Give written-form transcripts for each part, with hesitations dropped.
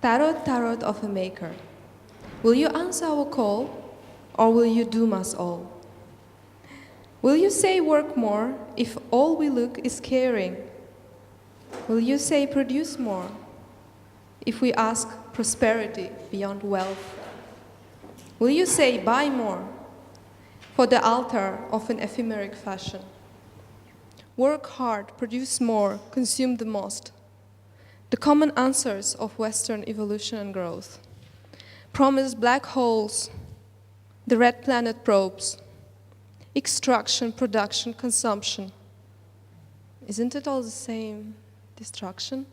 Tarot, tarot of a maker. Will you answer our call, or will you doom us all? Will you say work more if all we look is caring? Will you say produce more if we ask prosperity beyond wealth? Will you say buy more for the altar of an ephemeric fashion? Work hard, produce more, consume the most. The common answers of Western evolution and growth. Promise black holes, the red planet probes, extraction, production, consumption. Isn't it all the same? Destruction?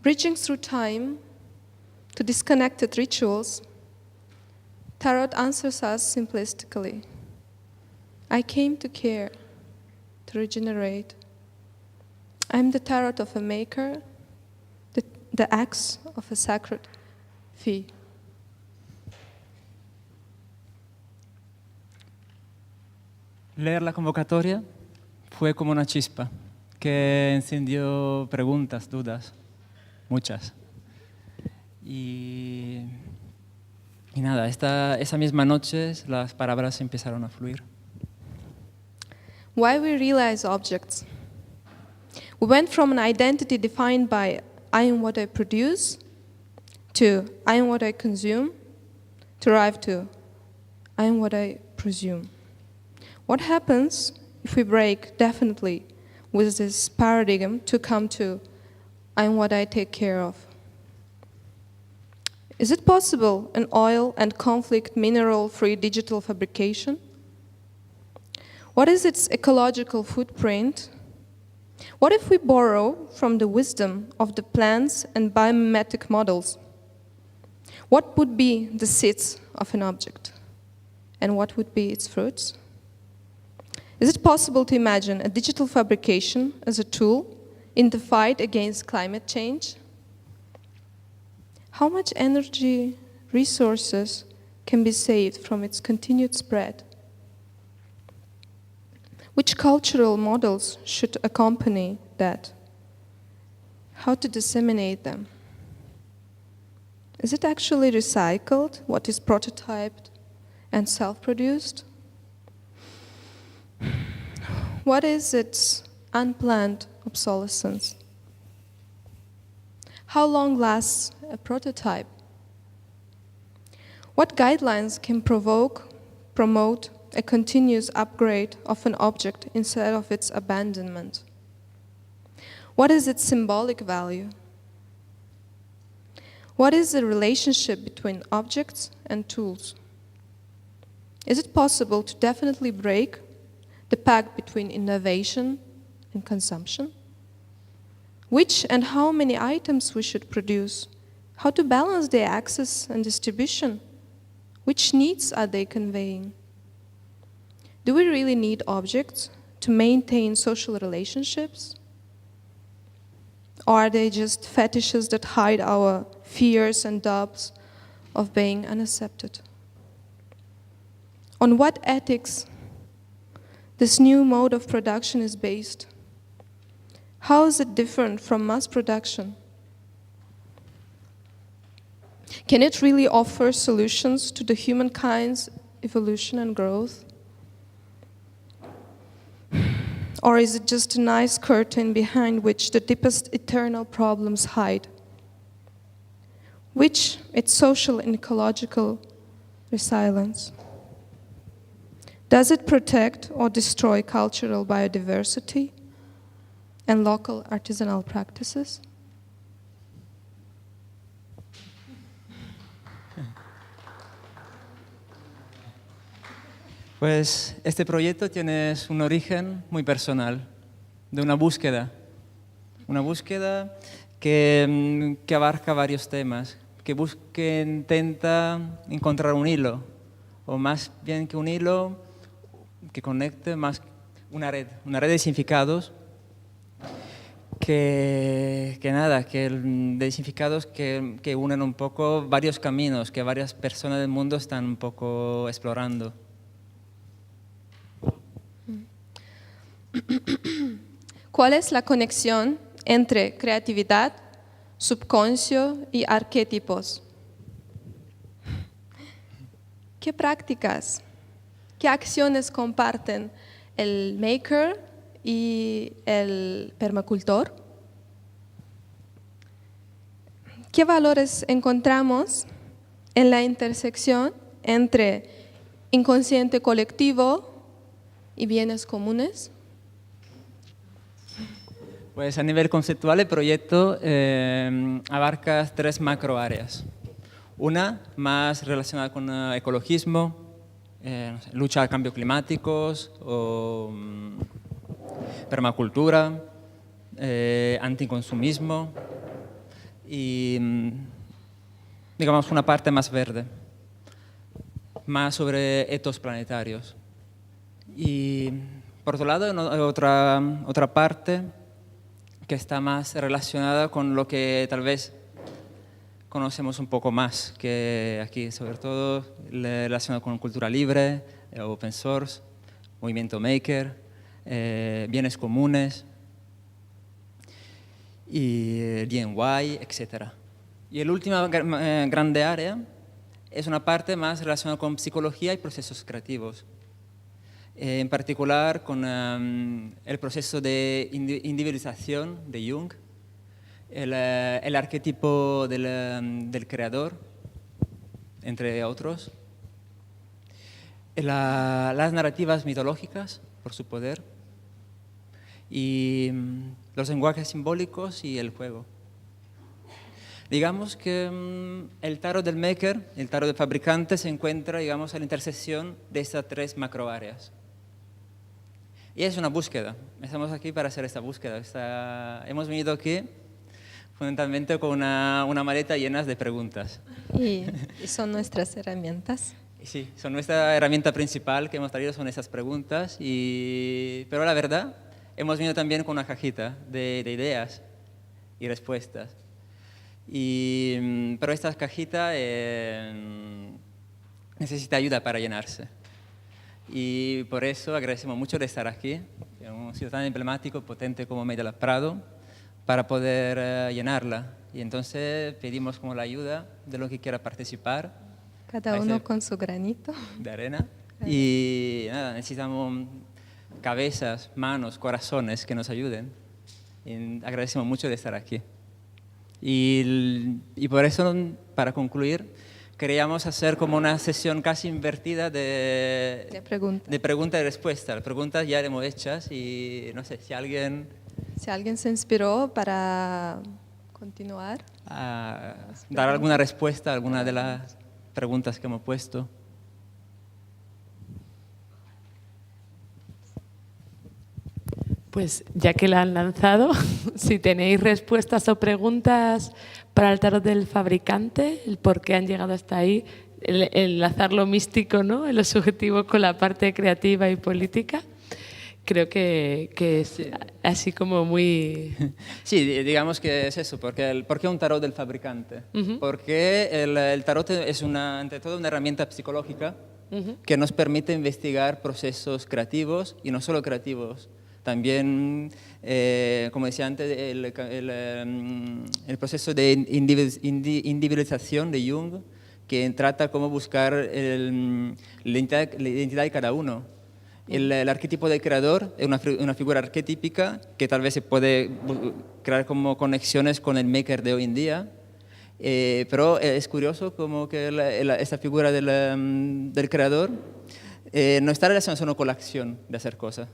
Bridging through time to disconnected rituals, Tarot answers us simplistically. I came to care, to regenerate. I'm the tarot of a maker, the axe of a sacred fee. Leer la convocatoria fue como una chispa que encendió preguntas, dudas, muchas. Y nada, esa misma noche las palabras empezaron a fluir. Why we realize objects? We went from an identity defined by I am what I produce to I am what I consume to arrive to I am what I presume. What happens if we break definitely with this paradigm to come to I am what I take care of? Is it possible an oil and conflict mineral-free digital fabrication? What is its ecological footprint? What if we borrow from the wisdom of the plants and biomimetic models? What would be the seeds of an object? And what would be its fruits? Is it possible to imagine a digital fabrication as a tool in the fight against climate change? How much energy, resources can be saved from its continued spread? Which cultural models should accompany that? How to disseminate them? Is it actually recycled, what is prototyped and self-produced? What is its unplanned obsolescence? How long lasts a prototype? What guidelines can promote a continuous upgrade of an object instead of its abandonment? What is its symbolic value? What is the relationship between objects and tools? Is it possible to definitely break the pact between innovation and consumption? Which and how many items we should produce? How to balance their access and distribution? Which needs are they conveying? Do we really need objects to maintain social relationships? Or are they just fetishes that hide our fears and doubts of being unaccepted? On what ethics this new mode of production is based? How is it different from mass production? Can it really offer solutions to the humankind's evolution and growth? Or is it just a nice curtain behind which the deepest eternal problems hide? Which its social and ecological resilience? Does it protect or destroy cultural biodiversity and local artisanal practices? Pues este proyecto tiene un origen muy personal, de una búsqueda que abarca varios temas, que intenta encontrar un hilo, o más bien que un hilo, que conecte más una red de significados que de significados que unen un poco varios caminos que varias personas del mundo están un poco explorando. ¿Cuál es la conexión entre creatividad, subconscio y arquetipos. ¿Qué prácticas, qué acciones comparten el maker y el permacultor? ¿Qué valores encontramos en la intersección entre inconsciente colectivo y bienes comunes? Pues a nivel conceptual el proyecto abarca 3 macroáreas. Una más relacionada con ecologismo, no sé, lucha al cambio climático o permacultura, anticonsumismo y digamos una parte más verde, más sobre etos planetarios. Y por otro lado, otra parte que está más relacionada con lo que tal vez conocemos un poco más que aquí, sobre todo relacionado con cultura libre, open source, movimiento maker, bienes comunes y DIY, etc. Y la última grande área es una parte más relacionada con psicología y procesos creativos. En particular con el proceso de individualización de Jung, el arquetipo del creador, entre otros, las narrativas mitológicas por su poder y los lenguajes simbólicos y el juego. Digamos que el tarot del maker, el tarot del fabricante se encuentra, digamos, a la intersección de estas 3 macroáreas. Y es una búsqueda. Estamos aquí para hacer esta búsqueda. Hemos venido aquí fundamentalmente con una maleta llena de preguntas. Y son nuestras herramientas. Sí, son nuestra herramienta principal que hemos traído, son esas preguntas. Pero la verdad, hemos venido también con una cajita de ideas y respuestas. Pero esta cajita necesita ayuda para llenarse. Y por eso agradecemos mucho de estar aquí, en un sitio tan emblemático, potente como Media Lab Prado, para poder llenarla. Y entonces pedimos como la ayuda de los que quiera participar. Cada uno con su granito de arena. Y nada, necesitamos cabezas, manos, corazones que nos ayuden. Y agradecemos mucho de estar aquí. Y por eso, para concluir, queríamos hacer como una sesión casi invertida de pregunta y respuesta. Las preguntas ya las hemos hechas y no sé si alguien... Si alguien se inspiró para continuar. A dar alguna respuesta a alguna de las preguntas que hemos puesto. Pues ya que la han lanzado, si tenéis respuestas o preguntas para el tarot del fabricante, el por qué han llegado hasta ahí, el enlazar lo místico, ¿no?, en lo subjetivo con la parte creativa y política, creo que es así como muy... Sí, digamos que es eso, ¿por qué un tarot del fabricante? Porque el tarot es ante todo una herramienta psicológica que nos permite investigar procesos creativos y no solo creativos. También, como decía antes, el proceso de individualización de Jung, que trata cómo buscar la identidad de cada uno. El arquetipo del creador es una figura arquetípica que tal vez se puede crear como conexiones con el maker de hoy en día, pero es curioso como que esta figura del creador no está relacionada solo con la acción de hacer cosas,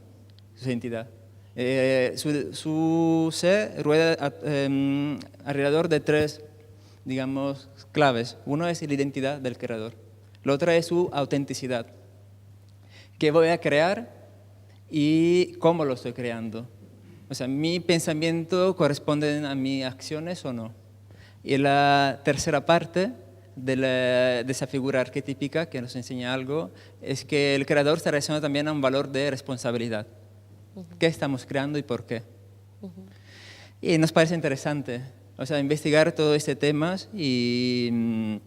su identidad. Su ser rueda alrededor de 3, digamos, claves. Uno es la identidad del creador. La otra es su autenticidad. ¿Qué voy a crear y cómo lo estoy creando? O sea, ¿mi pensamiento corresponde a mis acciones o no? Y la tercera parte de esa figura arquetípica que nos enseña algo es que el creador se relaciona también a un valor de responsabilidad. ¿Qué estamos creando y por qué? Y nos parece interesante, o sea, investigar todo este tema y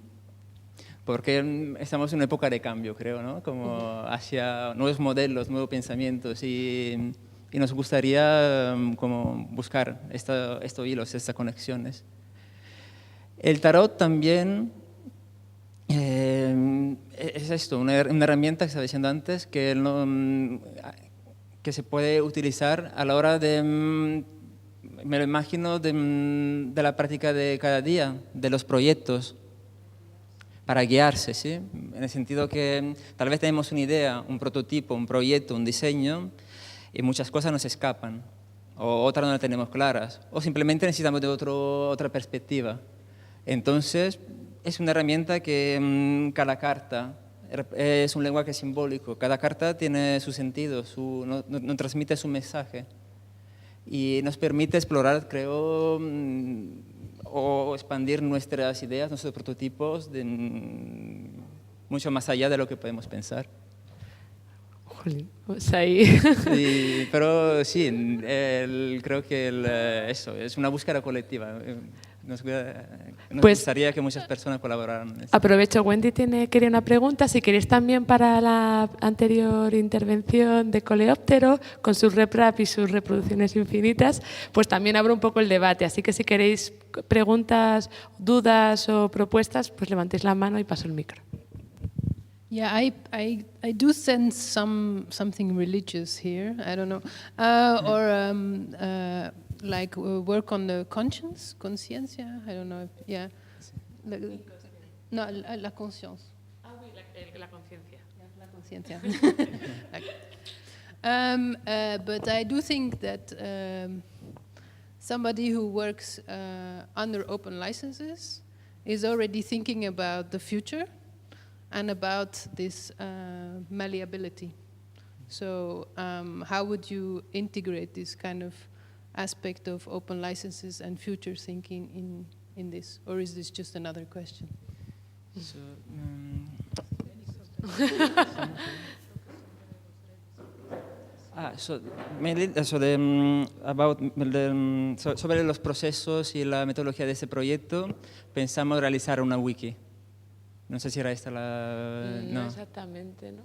porque estamos en una época de cambio, creo, ¿no? Como hacia nuevos modelos, nuevos pensamientos y nos gustaría como buscar estos hilos, estas conexiones. El tarot también es esto, una herramienta que estaba diciendo antes que, que se puede utilizar a la hora de, me lo imagino, de la práctica de cada día, de los proyectos, para guiarse, ¿sí? En el sentido que tal vez tenemos una idea, un prototipo, un proyecto, un diseño, y muchas cosas nos escapan, o otras no las tenemos claras, o simplemente necesitamos de otra perspectiva. Entonces, es una herramienta que cada carta es un lenguaje simbólico, cada carta tiene su sentido, nos transmite su mensaje y nos permite explorar, creo, o expandir nuestras ideas, nuestros prototipos mucho más allá de lo que podemos pensar. Jolín, pues ahí. Sí, pero sí, creo que eso, es una búsqueda colectiva. Nos Pues, gustaría que muchas personas colaboraran en esto. Aprovecho, Wendy quería una pregunta. Si queréis también para la anterior intervención de Coleóptero, con sus RepRap y sus reproducciones infinitas, pues también abro un poco el debate. Así que si queréis preguntas, dudas o propuestas, pues levantéis la mano y paso el micro. Yeah, I do sense something religious here. I don't know, like work on the conscience, conciencia. I don't know. Yeah, no, la conscience. Ah, oui, la conciencia. La conciencia. But I do think that somebody who works under open licenses is already thinking about the future and about this malleability. So how would you integrate this kind of aspect of open licenses and future thinking in this? Or is this just another question? So, sobre los procesos y la metodología de ese proyecto, pensamos realizar una wiki. No sé si era esta la... No exactamente, ¿no?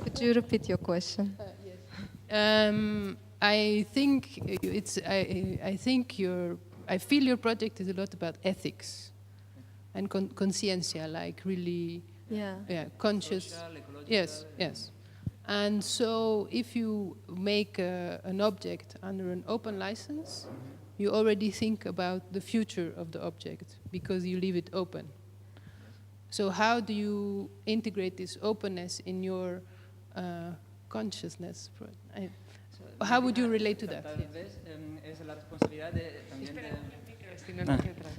Could you repeat your question? I think I feel your project is a lot about ethics and conciencia, like really, conscious. Social, yes. And so, if you make an object under an open license, you already think about the future of the object because you leave it open. So, how do you integrate this openness in your consciousness? How would you relate to that?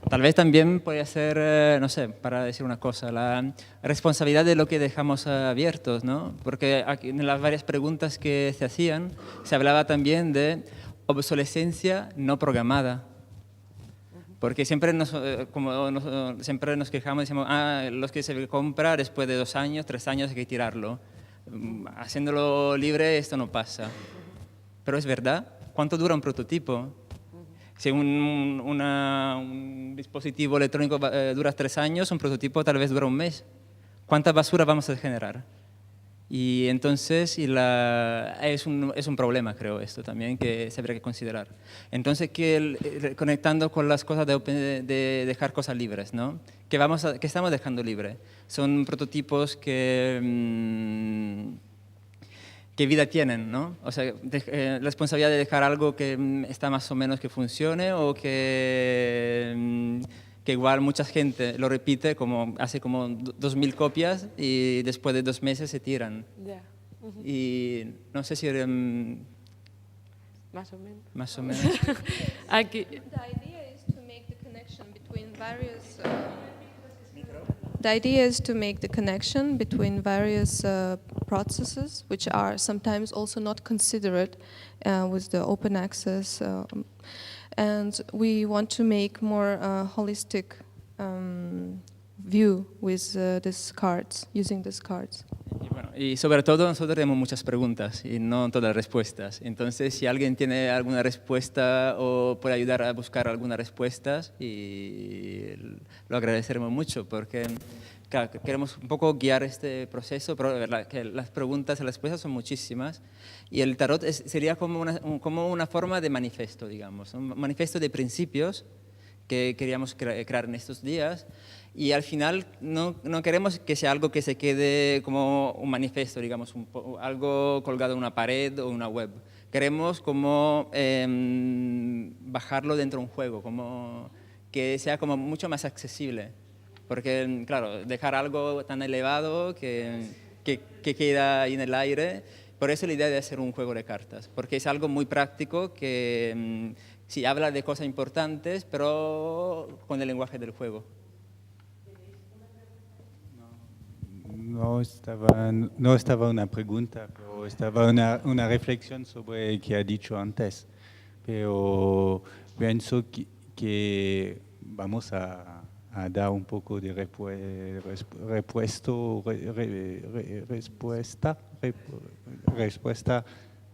Tal vez también puede ser, no sé, para decir una cosa, la responsabilidad de lo que dejamos abiertos, ¿no? Porque aquí, en las varias preguntas que se hacían, se hablaba también de obsolescencia no programada. Porque siempre siempre nos quejamos y decimos, los que se compra después de 2 años, 3 años hay que tirarlo. Haciéndolo libre esto no pasa. Pero es verdad, ¿cuánto dura un prototipo? Si un dispositivo electrónico dura 3 años, un prototipo tal vez dura 1 mes. ¿Cuánta basura vamos a generar? Y entonces es un problema, creo, esto también, que se habría que considerar. Entonces, conectando con las cosas de dejar cosas libres, ¿no? ¿Qué estamos dejando libre? Son prototipos ¿qué vida tienen, ¿no? O sea, la responsabilidad de dejar algo que está más o menos que funcione o que igual mucha gente lo repite, hace como 2000 copias y después de 2 meses se tiran. Ya. Y no sé si... Más o menos. Más o menos. Aquí. The idea is to make the connection between various... The idea is to make the connection between various processes, which are sometimes also not considered with the open access. And we want to make more holistic view with these cards, using these cards. Y bueno, y sobre todo nosotros tenemos muchas preguntas y no todas respuestas. Entonces, si alguien tiene alguna respuesta o puede ayudar a buscar algunas respuestas, y lo agradeceremos mucho porque claro, queremos un poco guiar este proceso, pero la verdad que las preguntas y las respuestas son muchísimas y el tarot sería como una forma de manifiesto, digamos, un manifiesto de principios que queríamos crear en estos días. Y al final no queremos que sea algo que se quede como un manifiesto, digamos, algo colgado en una pared o una web. Queremos como bajarlo dentro de un juego, como que sea como mucho más accesible. Porque, claro, dejar algo tan elevado que queda ahí en el aire, por eso la idea de hacer un juego de cartas, porque es algo muy práctico que sí habla de cosas importantes, pero con el lenguaje del juego. No estaba una pregunta, pero estaba una reflexión sobre lo que ha dicho antes. Pero pienso que vamos a dar un poco de respuesta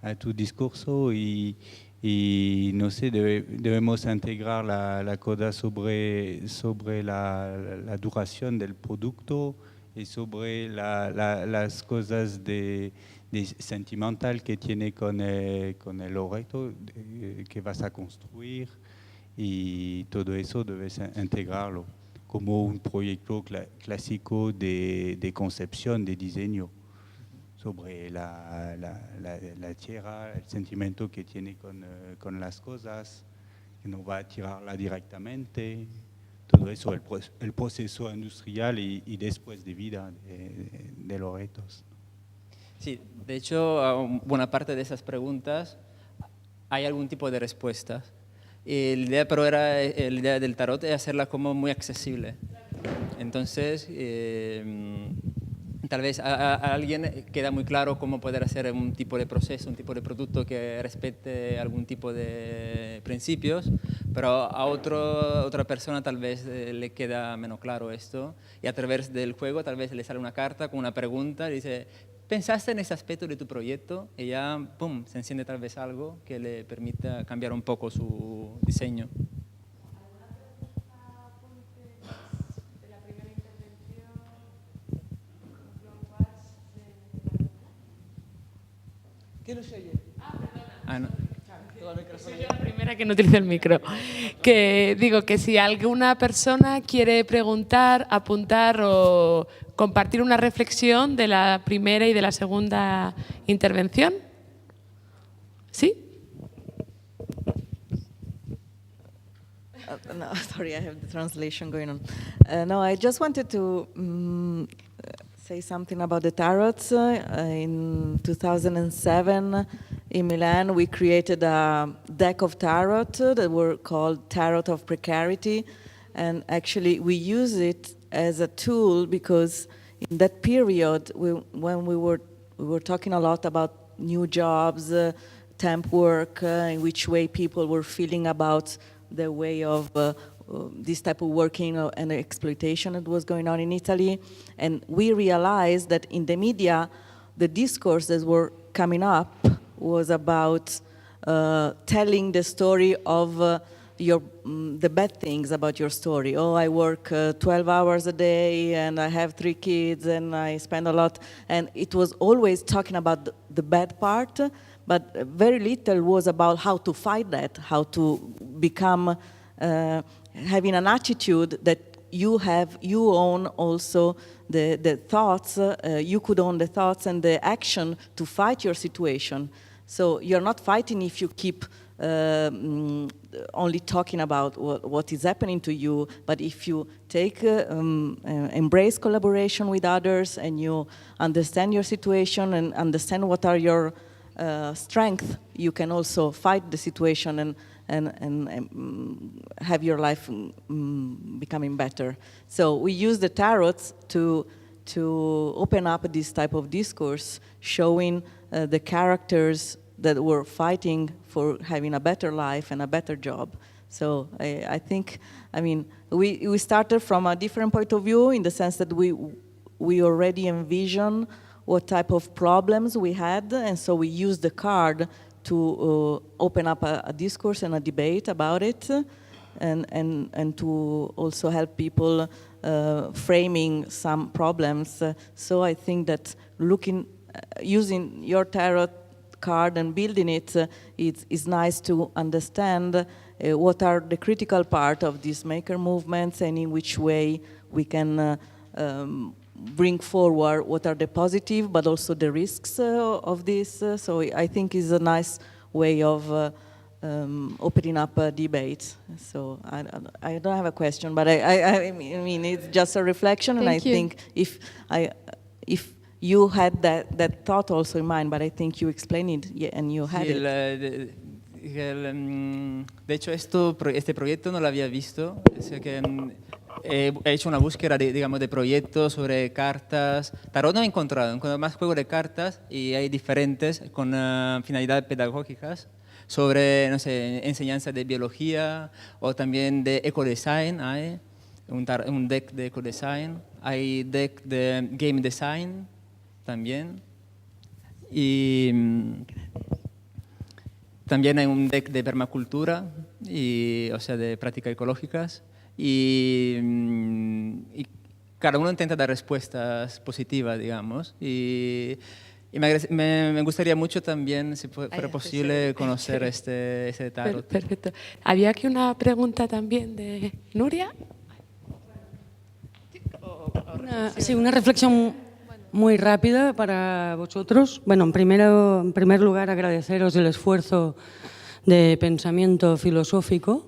a tu discurso y no sé, debemos integrar la cosa sobre la duración del producto y sobre las cosas de sentimental que tiene con el objeto que vas a construir, y todo eso debes integrarlo como un proyecto clásico de concepción, de diseño, sobre la tierra, el sentimiento que tiene con las cosas, que no va a tirarla directamente. Todo eso, el proceso industrial y después de vida de los retos. Sí, de hecho, a buena parte de esas preguntas hay algún tipo de respuestas. Y la idea, pero la idea del tarot es hacerla como muy accesible. Entonces, tal vez a alguien queda muy claro cómo poder hacer un tipo de proceso, un tipo de producto que respete algún tipo de principios, pero a otra persona tal vez le queda menos claro esto, y a través del juego tal vez le sale una carta con una pregunta y dice: ¿pensaste en ese aspecto de tu proyecto? Y ya, ¡pum!, se enciende tal vez algo que le permita cambiar un poco su diseño. ¿Qué no se oye? Ah, no. Soy yo la primera que no utiliza el micro. Que digo que si alguna persona quiere preguntar, apuntar o compartir una reflexión de la primera y de la segunda intervención. ¿Sí? No, sorry, I have the translation going on. No, I just wanted to say something about the tarots. In 2007, in Milan, we created a deck of tarot that were called Tarot of Precarity, and actually we use it as a tool because in that period, when we were talking a lot about new jobs, temp work, in which way people were feeling about the way of this type of working and exploitation that was going on in Italy. And we realized that in the media, the discourses were coming up was about telling the story of the bad things about your story. Oh, I work 12 hours a day and I have 3 kids and I spend a lot. And it was always talking about the bad part, but very little was about how to fight that, how to become having an attitude that you own also the thoughts, you could own the thoughts and the action to fight your situation. So you're not fighting if you keep only talking about what is happening to you, but if you take, embrace collaboration with others and you understand your situation and understand what are your strengths, you can also fight the situation and have your life becoming better. So we use the tarots to open up this type of discourse, showing the characters that were fighting for having a better life and a better job. So I think, I mean, we started from a different point of view in the sense that we already envision what type of problems we had, and so we used the card to open up a discourse and a debate about it, and to also help people framing some problems. So I think that using your tarot card and building it, it's nice to understand what are the critical part of these maker movements and in which way we can bring forward what are the positive but also the risks of this. So I think it's a nice way of opening up a debate. So I don't have a question, but I mean it's just a reflection, and Thank I you. think if you had that thought also in mind, but I think you explained it, yeah, and you had Sí, it. de hecho, este proyecto no lo había visto. O sea que, he hecho una búsqueda digamos, de proyectos sobre cartas. Tarot no he encontrado más juegos de cartas, y hay diferentes con finalidades pedagógicas sobre, no sé, enseñanza de biología o también de ecodesign. Hay un deck de ecodesign, hay deck de game design también. Y también hay un deck de permacultura, o sea, de prácticas ecológicas. Y cada uno intenta dar respuestas positivas, digamos. Y me gustaría mucho también, si fuera posible, conocer este tarot. Perfecto. Había aquí una pregunta también de Nuria. Sí, una reflexión muy rápida para vosotros. Bueno, en primer lugar, agradeceros el esfuerzo de pensamiento filosófico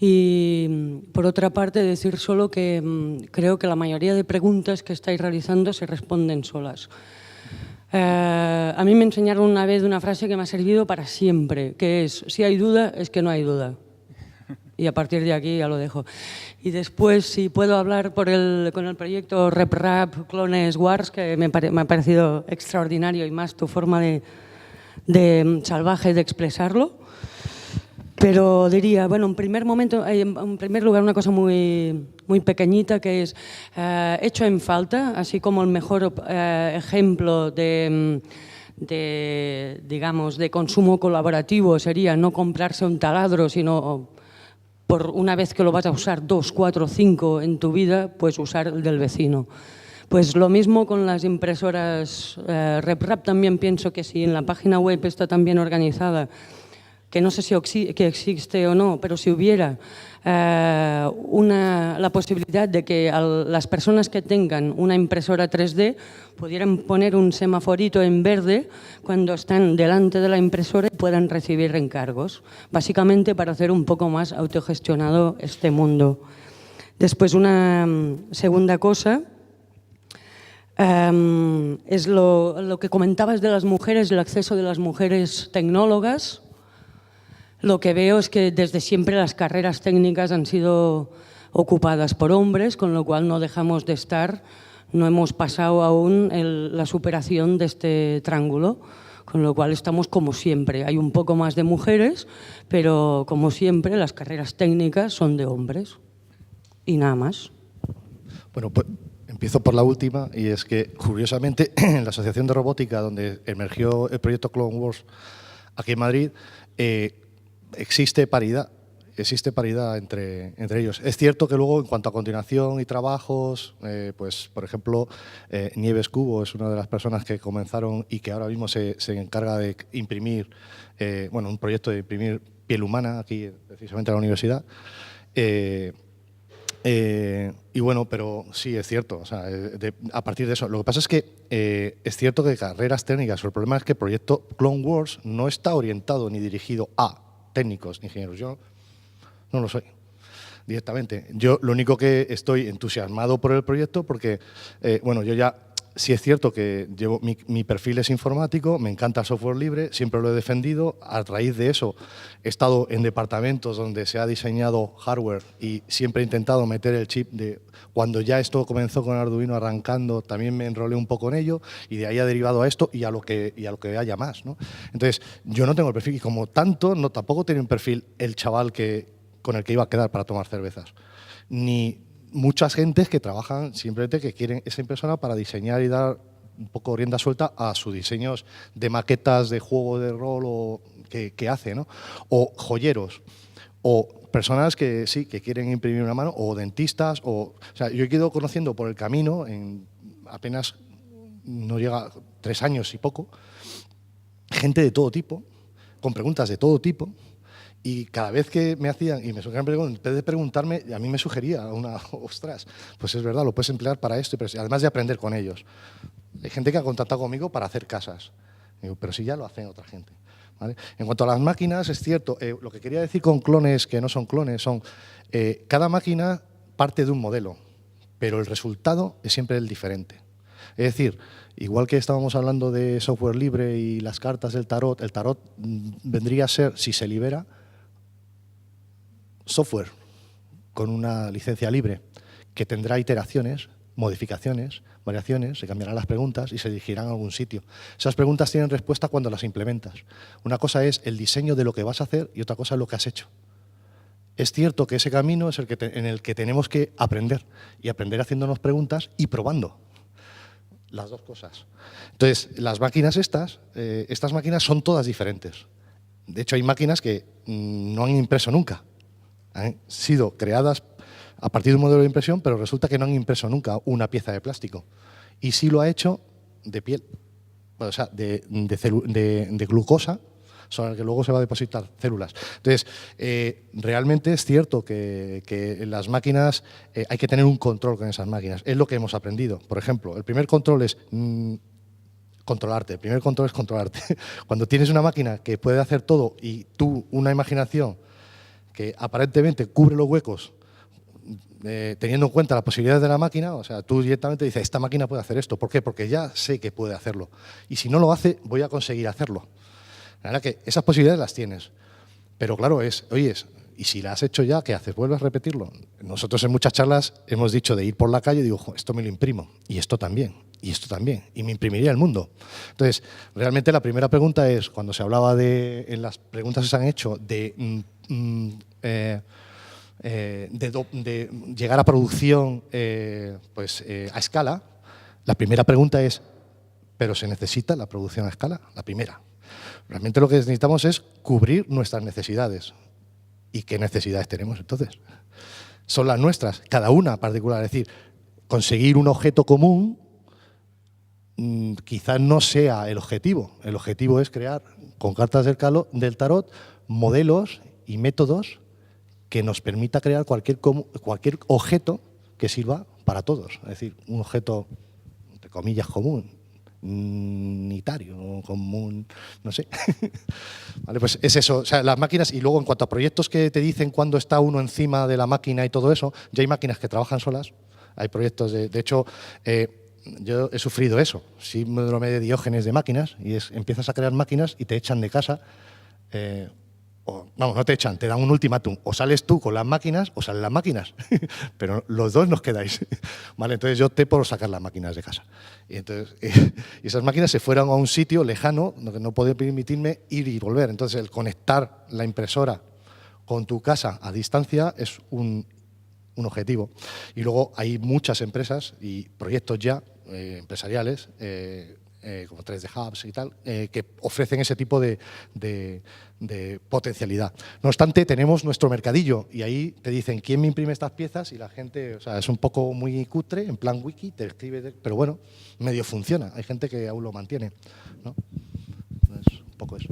y, por otra parte, decir solo que creo que la mayoría de preguntas que estáis realizando se responden solas. A mí me enseñaron una vez una frase que me ha servido para siempre, que es: si hay duda, es que no hay duda. Y a partir de aquí ya lo dejo. Y después, si puedo hablar con el proyecto RepRap Clones Wars, que me ha parecido extraordinario, y más tu forma de salvaje de expresarlo. Pero diría, bueno, en primer lugar, una cosa muy pequeñita, que es, hecho en falta, así como el mejor ejemplo digamos, de consumo colaborativo sería no comprarse un taladro, sino por una vez que lo vas a usar 2, 4, 5 en tu vida, pues usar el del vecino. Pues lo mismo con las impresoras RepRap. También pienso que si en la página web está tan bien organizada, que no sé si que existe o no, pero si hubiera la posibilidad de que las personas que tengan una impresora 3D pudieran poner un semaforito en verde cuando están delante de la impresora y puedan recibir encargos, básicamente para hacer un poco más autogestionado este mundo. Después, una segunda cosa es lo que comentabas de las mujeres, el acceso de las mujeres tecnólogas. Lo que veo es que desde siempre las carreras técnicas han sido ocupadas por hombres, con lo cual no dejamos de estar, no hemos pasado aún la superación de este triángulo, con lo cual estamos como siempre. Hay un poco más de mujeres, pero como siempre las carreras técnicas son de hombres y nada más. Bueno, pues empiezo por la última, y es que, curiosamente, en la Asociación de Robótica, donde emergió el proyecto Clone Wars aquí en Madrid, existe paridad entre ellos. Es cierto que luego, en cuanto a continuación y trabajos, pues, por ejemplo, Nieves Cubo es una de las personas que comenzaron y que ahora mismo se encarga de imprimir, un proyecto de imprimir piel humana aquí, precisamente en la universidad. Y bueno, pero sí, es cierto, o sea, a partir de eso. Lo que pasa es que es cierto que carreras técnicas, el problema es que el proyecto Clone Wars no está orientado ni dirigido a técnicos, ingenieros. Yo no lo soy directamente. Yo lo único que estoy entusiasmado por el proyecto porque, yo ya, sí es cierto que mi perfil es informático, me encanta el software libre, siempre lo he defendido. A raíz de eso he estado en departamentos donde se ha diseñado hardware y siempre he intentado meter el chip de... Cuando ya esto comenzó con Arduino arrancando, también me enrolé un poco en ello, y de ahí ha derivado a esto y a lo que haya más, ¿no? Entonces, yo no tengo el perfil, y como tanto, tampoco tenía un perfil el chaval con el que iba a quedar para tomar cervezas. Ni muchas gentes que trabajan simplemente que quieren esa impresora para diseñar y dar un poco rienda suelta a sus diseños de maquetas de juego de rol o que hace, ¿no? O joyeros, o personas que sí, que quieren imprimir una mano, o dentistas, o sea, yo he ido conociendo por el camino, en apenas no llega 3 años y poco, gente de todo tipo, con preguntas de todo tipo, y cada vez que me hacían y me sugerían preguntas, en vez de preguntarme, a mí me sugería ostras, pues es verdad, lo puedes emplear para esto, pero además de aprender con ellos. Hay gente que ha contactado conmigo para hacer casas, digo, pero si ya lo hacen otra gente. ¿Vale? En cuanto a las máquinas, es cierto, lo que quería decir con clones que no son clones, son cada máquina parte de un modelo, pero el resultado es siempre el diferente. Es decir, igual que estábamos hablando de software libre y las cartas del tarot, el tarot vendría a ser, si se libera, software con una licencia libre que tendrá iteraciones, modificaciones, variaciones, se cambiarán las preguntas y se dirigirán a algún sitio. Esas preguntas tienen respuesta cuando las implementas. Una cosa es el diseño de lo que vas a hacer y otra cosa es lo que has hecho. Es cierto que ese camino es en el que tenemos que aprender, y aprender haciéndonos preguntas y probando. Las dos cosas. Entonces, las máquinas estas máquinas son todas diferentes. De hecho, hay máquinas que no han impreso nunca. Han sido creadas a partir de un modelo de impresión, pero resulta que no han impreso nunca una pieza de plástico. Y sí lo ha hecho de piel, o sea, de glucosa, sobre la que luego se va a depositar células. Entonces, realmente es cierto que las máquinas, hay que tener un control con esas máquinas. Es lo que hemos aprendido. Por ejemplo, el primer control es controlarte. El primer control es controlarte. Cuando tienes una máquina que puede hacer todo y tú una imaginación que aparentemente cubre los huecos, teniendo en cuenta las posibilidades de la máquina, o sea, tú directamente dices, esta máquina puede hacer esto. ¿Por qué? Porque ya sé que puede hacerlo. Y si no lo hace, voy a conseguir hacerlo. La verdad que esas posibilidades las tienes. Pero claro, oye, y si la has hecho ya, ¿qué haces? ¿Vuelves a repetirlo? Nosotros en muchas charlas hemos dicho de ir por la calle y digo, esto me lo imprimo, y esto también, y me imprimiría el mundo. Entonces, realmente la primera pregunta es, cuando se hablaba en las preguntas que se han hecho de llegar a producción a escala, la primera pregunta es, ¿pero se necesita la producción a escala? La primera. Realmente lo que necesitamos es cubrir nuestras necesidades. ¿Y qué necesidades tenemos entonces? Son las nuestras, cada una particular. Es decir, conseguir un objeto común quizás no sea el objetivo. El objetivo es crear, con cartas del tarot, modelos y métodos que nos permita crear cualquier objeto que sirva para todos. Es decir, un objeto, entre comillas, común, unitario, común, no sé. Vale, pues es eso. O sea, las máquinas, y luego en cuanto a proyectos que te dicen cuándo está uno encima de la máquina y todo eso, ya hay máquinas que trabajan solas. Hay proyectos, de hecho, yo he sufrido eso. Síndrome de Diógenes de máquinas, y empiezas a crear máquinas y te echan de casa. Vamos, no te echan, te dan un ultimátum. O sales tú con las máquinas o salen las máquinas. Pero los dos nos quedáis. Vale, entonces yo opté por sacar las máquinas de casa. Y entonces y esas máquinas se fueron a un sitio lejano donde no podía permitirme ir y volver. Entonces el conectar la impresora con tu casa a distancia es un objetivo. Y luego hay muchas empresas y proyectos ya empresariales, como 3D Hubs y tal, que ofrecen ese tipo de potencialidad. No obstante, tenemos nuestro mercadillo y ahí te dicen quién me imprime estas piezas y la gente, o sea, es un poco muy cutre, en plan wiki, te escribe, pero bueno, medio funciona. Hay gente que aún lo mantiene, ¿no? Es un poco eso.